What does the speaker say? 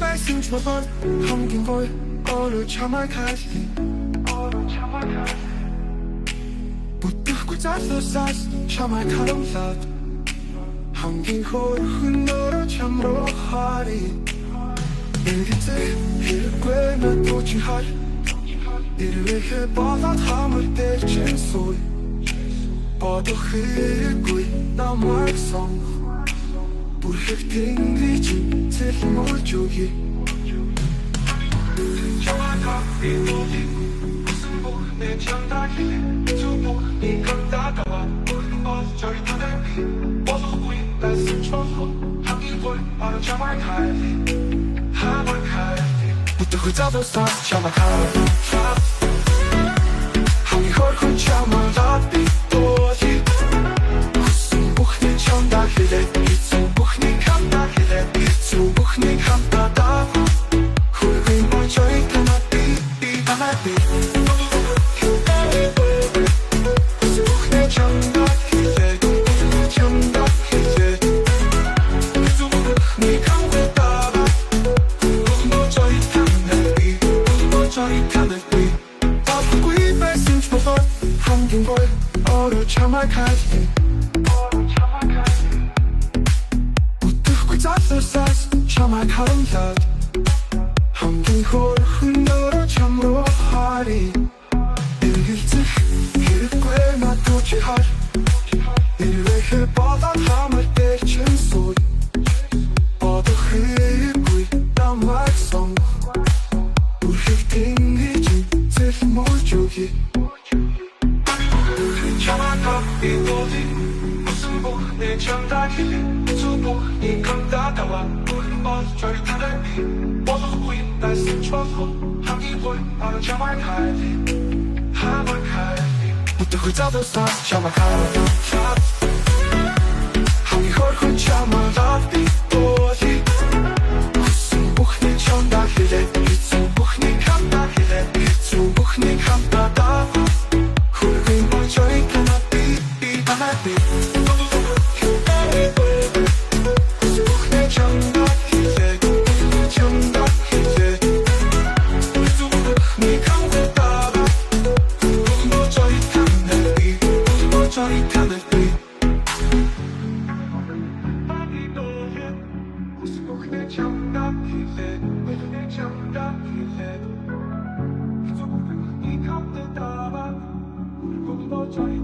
байсан ч болоод хамгийн гоё өөрөө чамайг хайрлаа. Бүтэхгүй залуусаас чамайг харамлаад хамгийн хөөрхөн өөрөө чам руу харъя. Хэрэггүй надад чи хар ирвэхэ болоод хамар дээр чин сууй. Бодох хэрэггүй намайг сонх бүрхэг тэнгэрийн чинь цэлмөрж өгье. Чамайг харамлаа 내 장단이 두고 이건 다가와 우린 어쩌리 타다니 벗어보인 날 스쳐서 하긴 볼 바로 정말 갈리 한번 갈리 부탁을 잡았어 정말 갈리 하기 헐고 정말 답이 또지 무슨 부χν이 정답이래 이쯤 부χν이 감당이래 이쯤 부χν이 감당다 훌륭히 멀쩡히 가나비 이가나비 한긴 걸 어려 참아 갈게 부탁을 잡았어 참아 가름다 한긴 걸 흔들어 참으로 하리 일일지 길게 놔두지 할 일외해 뻗어 담을 때 진소리 뻗어 흐르고 있단 말썽 우리 ting이지 제일 멀쩡히 이곳이 무슨 복내 정답이 수복 이건 다가와 우린 어쩌리 타다니 벗어보고 있다 스쳐서 한기 볼 바로 정말 갈리 한번 갈리 부탁을 잡았어 정말 갈리 한기 헐고 정말 답이 또지 무슨 복내 정답이래 이쯤 복내 감당이래 이쯤 복내 감당다 훌륭히 멀쩡히 Joy